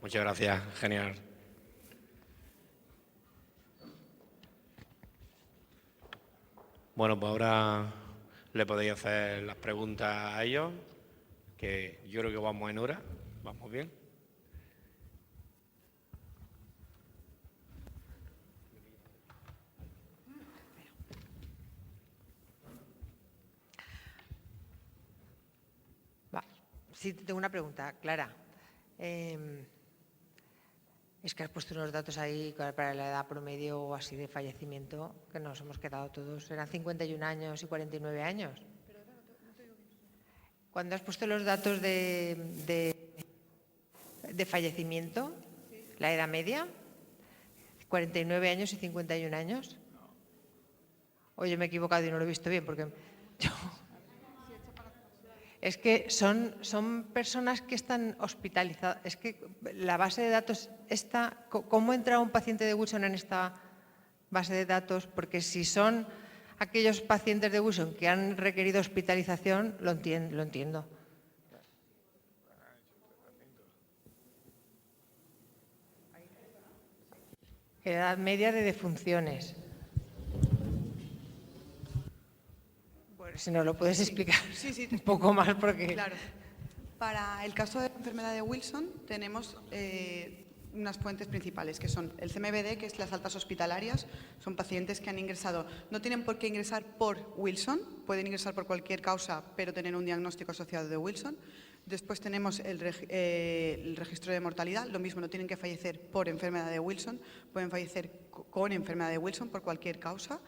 Muchas gracias, genial. Bueno, pues ahora le podéis hacer las preguntas a ellos, que yo creo que vamos en hora, vamos bien. Sí, tengo una pregunta, Clara. Es que has puesto unos datos ahí para la edad promedio o así de fallecimiento, que nos hemos quedado todos. Eran 51 años y 49 años. Cuando has puesto los datos de fallecimiento, la edad media, 49 años y 51 años. Oye, me he equivocado y no lo he visto bien porque yo... Es que son personas que están hospitalizadas. Es que la base de datos está... ¿Cómo entra un paciente de Wilson en esta base de datos? Porque si son aquellos pacientes de Wilson que han requerido hospitalización, lo entiendo. Edad media de defunciones. Si nos lo puedes explicar un poco más, porque... Claro. Para el caso de la enfermedad de Wilson tenemos unas fuentes principales, que son el CMVD, que es las altas hospitalarias. Son pacientes que han ingresado, no tienen por qué ingresar por Wilson, pueden ingresar por cualquier causa, pero tener un diagnóstico asociado de Wilson. Después tenemos el registro de mortalidad, lo mismo, no tienen que fallecer por enfermedad de Wilson, pueden fallecer con enfermedad de Wilson por cualquier causa.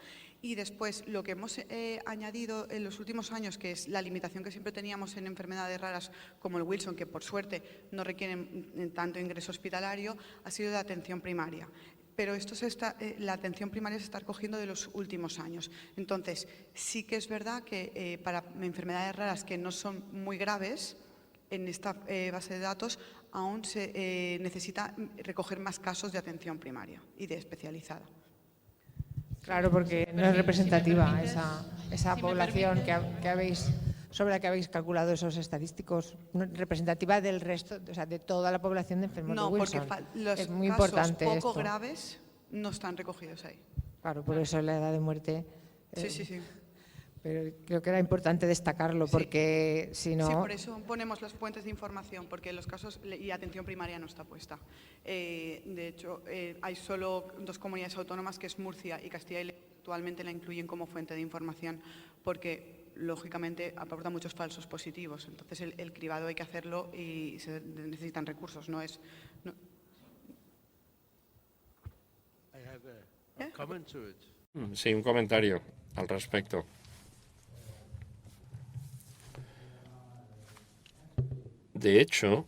Y después lo que hemos añadido en los últimos años, que es la limitación que siempre teníamos en enfermedades raras como el Wilson, que por suerte no requieren tanto ingreso hospitalario, ha sido la atención primaria. Pero la atención primaria se está recogiendo de los últimos años. Entonces, sí que es verdad que para enfermedades raras que no son muy graves, en esta base de datos aún se necesita recoger más casos de atención primaria y de especializada. Claro, porque no es representativa esa población sobre la que habéis calculado esos estadísticos, no es representativa del resto, o sea, de toda la población de enfermos de Wilson. No, porque los es muy casos importante poco esto. graves no están recogidos ahí. Claro, por eso la edad de muerte. Sí. Pero creo que era importante destacarlo, porque si no... Sí, por eso ponemos las fuentes de información, porque los casos y atención primaria no está puesta. De hecho, hay solo 2 comunidades autónomas, que es Murcia y Castilla y León, actualmente la incluyen como fuente de información, porque lógicamente aporta muchos falsos positivos. Entonces el cribado hay que hacerlo y se necesitan recursos, no es... No. Sí, un comentario al respecto. De hecho,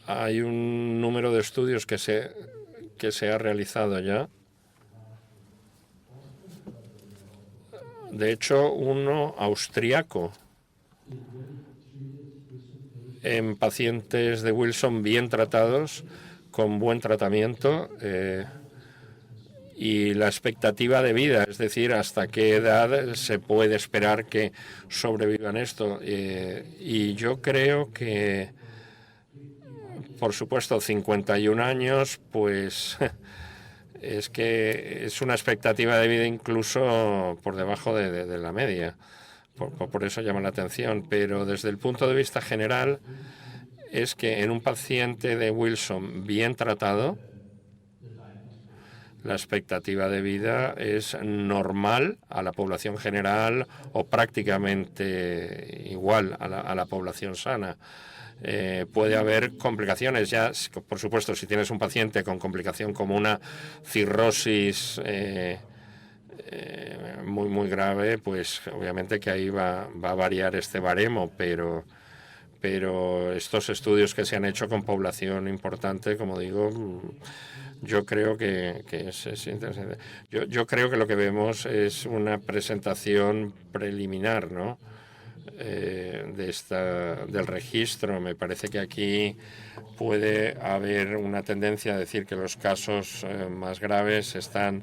hay un número de estudios que se ha realizado ya. De hecho, uno austriaco en pacientes de Wilson bien tratados, con buen tratamiento, y la expectativa de vida, es decir, hasta qué edad se puede esperar que sobrevivan esto. Y yo creo que, por supuesto, 51 años, pues es que es una expectativa de vida incluso por debajo de la media. Por eso llama la atención. Pero desde el punto de vista general, es que en un paciente de Wilson bien tratado, la expectativa de vida es normal a la población general o prácticamente igual a la población sana. Puede haber complicaciones ya, por supuesto, si tienes un paciente con complicación como una cirrosis muy grave, pues obviamente que ahí va a variar este baremo, pero estos estudios que se han hecho con población importante, como digo, yo creo que es interesante. Yo creo que lo que vemos es una presentación preliminar, ¿no? Del registro. Me parece que aquí puede haber una tendencia a decir que los casos más graves están...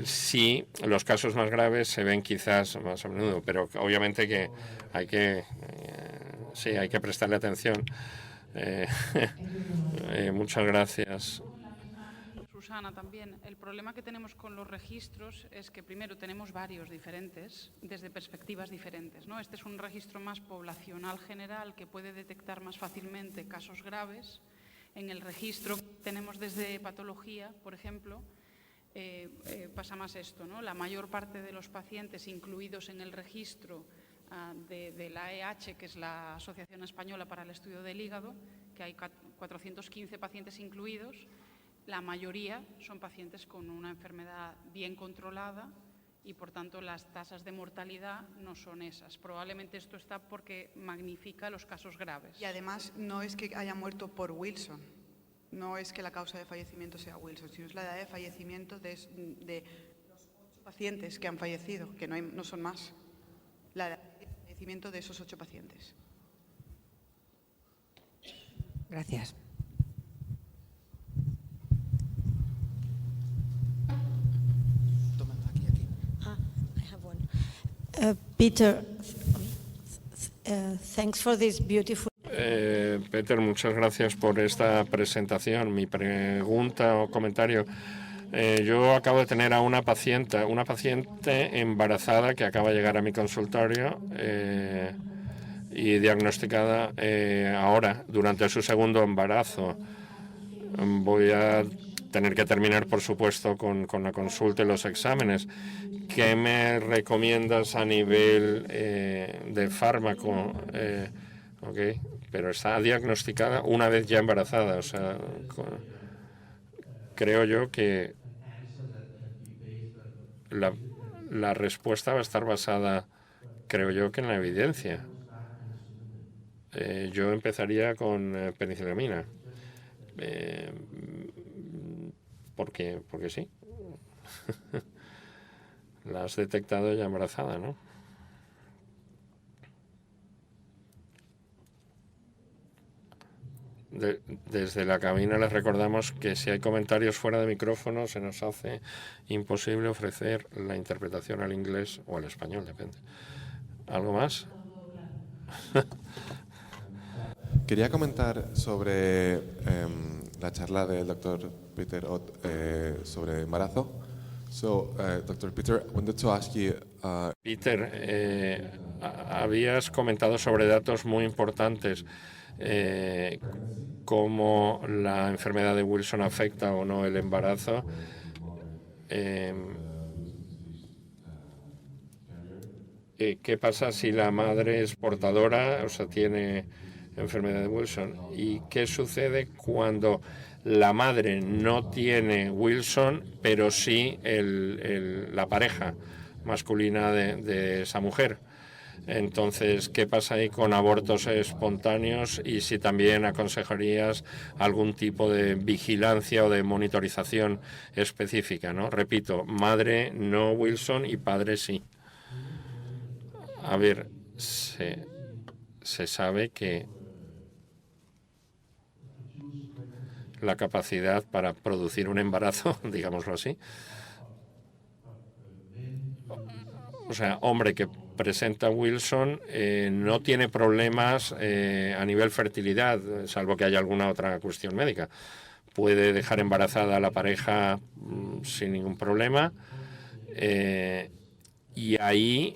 sí, los casos más graves se ven quizás más a menudo, pero obviamente que hay que prestarle atención. Muchas gracias. Susana, también. El problema que tenemos con los registros es que, primero, tenemos varios diferentes, desde perspectivas diferentes, ¿no? Este es un registro más poblacional general que puede detectar más fácilmente casos graves. En el registro tenemos desde patología, por ejemplo, pasa más esto, ¿no? La mayor parte de los pacientes incluidos en el registro de la EH, que es la Asociación Española para el Estudio del Hígado, que hay 415 pacientes incluidos, la mayoría son pacientes con una enfermedad bien controlada y, por tanto, las tasas de mortalidad no son esas. Probablemente esto está porque magnifica los casos graves. Y además no es que haya muerto por Wilson, no es que la causa de fallecimiento sea Wilson, sino es la edad de fallecimiento de los 8 pacientes que han fallecido, que no son más. La edad de fallecimiento de esos 8 pacientes. Gracias. I have one. Peter, thanks for this beautiful. Peter, muchas gracias por esta presentación. Mi pregunta o comentario. Yo acabo de tener a una paciente embarazada que acaba de llegar a mi consultorio y diagnosticada ahora, durante su segundo embarazo. Voy a tener que terminar, por supuesto, con la consulta y los exámenes. ¿Qué me recomiendas a nivel de fármaco? Okay, pero está diagnosticada una vez ya embarazada. O sea, creo yo que la respuesta va a estar basada, creo yo, que en la evidencia. Yo empezaría con penicilamina. Porque sí. La has detectado ya embarazada, ¿no? Desde la cabina les recordamos que si hay comentarios fuera de micrófono se nos hace imposible ofrecer la interpretación al inglés o al español, depende. ¿Algo más? Quería comentar sobre la charla del Dr. Peter Ott sobre embarazo. So, Dr. Peter, I wanted to ask you. Peter, habías comentado sobre datos muy importantes, cómo la enfermedad de Wilson afecta o no el embarazo. ¿Qué pasa si la madre es portadora, o sea, tiene enfermedad de Wilson? ¿Y qué sucede cuando la madre no tiene Wilson, pero sí la pareja masculina de esa mujer? Entonces, ¿qué pasa ahí con abortos espontáneos? Y si también aconsejarías algún tipo de vigilancia o de monitorización específica, ¿no? Repito, madre no Wilson y padre sí. A ver, se sabe que la capacidad para producir un embarazo, digámoslo así, o sea, hombre que presenta Wilson no tiene problemas a nivel fertilidad, salvo que haya alguna otra cuestión médica. Puede dejar embarazada a la pareja sin ningún problema. Y ahí,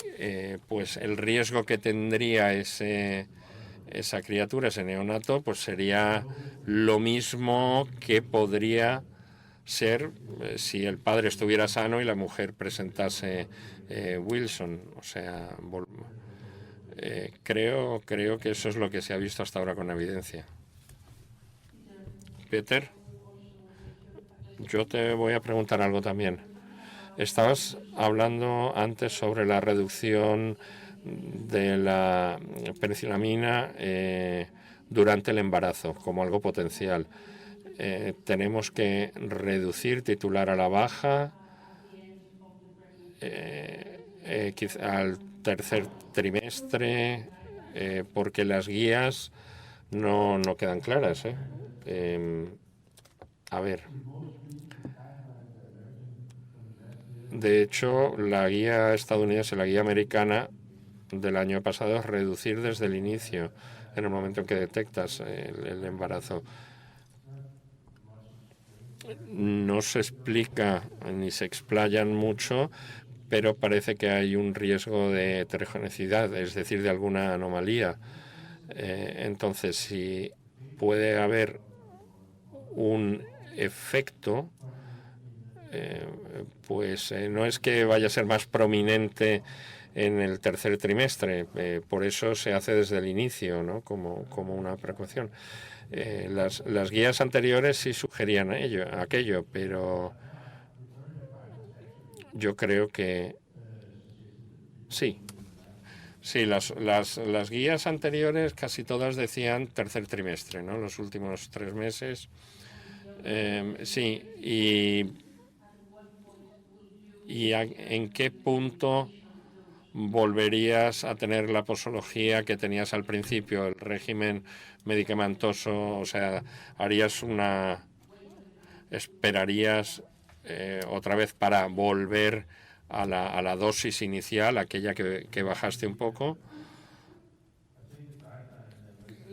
pues el riesgo que tendría esa criatura, ese neonato, pues sería lo mismo que podría ser si el padre estuviera sano y la mujer presentase Wilson. O sea, creo que eso es lo que se ha visto hasta ahora con evidencia. Peter, yo te voy a preguntar algo también. Estabas hablando antes sobre la reducción de la penicilamina durante el embarazo como algo potencial. Tenemos que reducir titular a la baja al tercer trimestre porque las guías no quedan claras. A ver. De hecho, la guía estadounidense, la guía americana, del año pasado es reducir desde el inicio, en el momento en que detectas el embarazo. No se explica ni se explayan mucho, pero parece que hay un riesgo de heterogeneidad, es decir, de alguna anomalía. Entonces, si puede haber un efecto, pues no es que vaya a ser más prominente en el tercer trimestre, por eso se hace desde el inicio, ¿no? como una precaución. Las guías anteriores sí sugerían aquello, pero yo creo que sí. Sí, las guías anteriores casi todas decían tercer trimestre, ¿no? Los últimos 3 meses. Sí, ¿en qué punto volverías a tener la posología que tenías al principio, el régimen medicamentoso? O sea, esperarías otra vez para volver a la dosis inicial, aquella que bajaste un poco.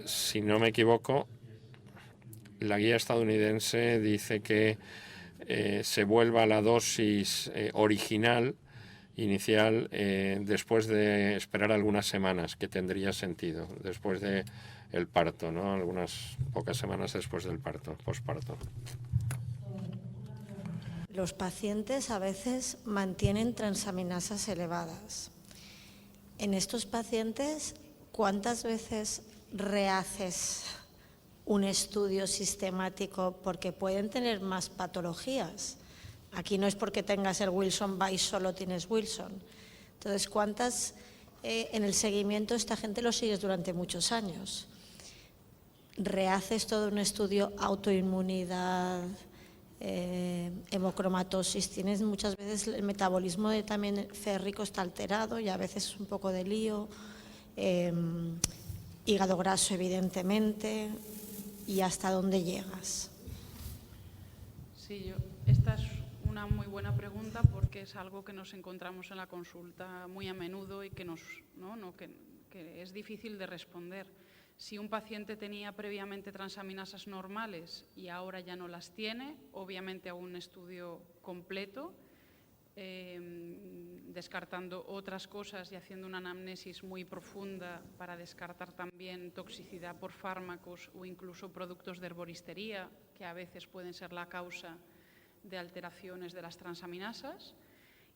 Si no me equivoco, la guía estadounidense dice que se vuelva a la dosis original, inicial, después de esperar algunas semanas, que tendría sentido, después de el parto, ¿no? Algunas pocas semanas después del posparto. Los pacientes a veces mantienen transaminasas elevadas. En estos pacientes, ¿cuántas veces rehaces un estudio sistemático? Porque pueden tener más patologías. Aquí no es porque tengas el Wilson y solo tienes Wilson. Entonces, ¿cuántas en el seguimiento esta gente lo sigues durante muchos años? Rehaces todo un estudio, autoinmunidad, hemocromatosis, tienes muchas veces el metabolismo también férrico está alterado y a veces un poco de lío, hígado graso evidentemente, y hasta dónde llegas. Sí, esta es una muy buena pregunta porque es algo que nos encontramos en la consulta muy a menudo y que que es difícil de responder. Si un paciente tenía previamente transaminasas normales y ahora ya no las tiene, obviamente a un estudio completo, descartando otras cosas y haciendo una anamnesis muy profunda para descartar también toxicidad por fármacos o incluso productos de herboristería, que a veces pueden ser la causa de alteraciones de las transaminasas.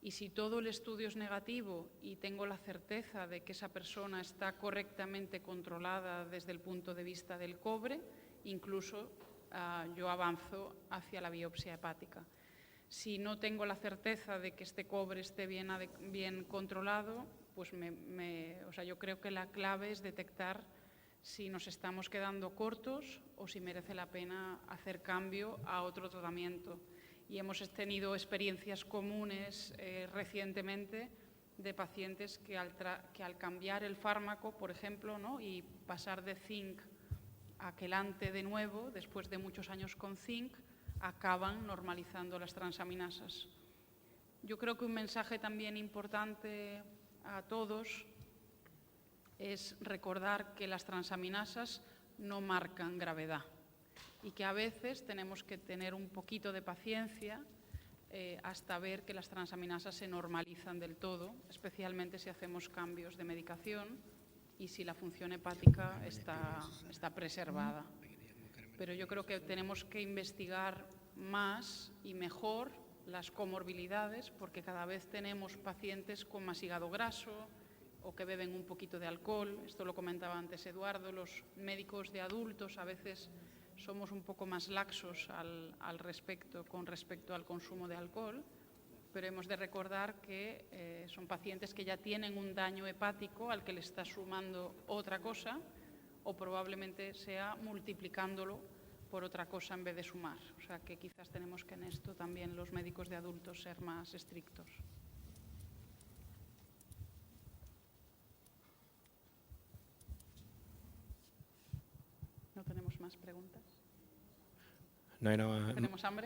Y si todo el estudio es negativo y tengo la certeza de que esa persona está correctamente controlada desde el punto de vista del cobre, incluso yo avanzo hacia la biopsia hepática. Si no tengo la certeza de que este cobre esté bien controlado, pues yo creo que la clave es detectar si nos estamos quedando cortos o si merece la pena hacer cambio a otro tratamiento. Y hemos tenido experiencias comunes recientemente de pacientes que al cambiar el fármaco, por ejemplo, ¿no? y pasar de zinc a quelante de nuevo, después de muchos años con zinc, acaban normalizando las transaminasas. Yo creo que un mensaje también importante a todos es recordar que las transaminasas no marcan gravedad y que a veces tenemos que tener un poquito de paciencia hasta ver que las transaminasas se normalizan del todo, especialmente si hacemos cambios de medicación y si la función hepática está preservada. Pero yo creo que tenemos que investigar más y mejor las comorbilidades, porque cada vez tenemos pacientes con más hígado graso o que beben un poquito de alcohol. Esto lo comentaba antes Eduardo, los médicos de adultos a veces somos un poco más laxos con respecto al consumo de alcohol, pero hemos de recordar que son pacientes que ya tienen un daño hepático al que le está sumando otra cosa, o probablemente sea multiplicándolo por otra cosa en vez de sumar. O sea que quizás tenemos que en esto también los médicos de adultos ser más estrictos. ¿No tenemos más preguntas? No hay nada. ¿Tenemos hambre?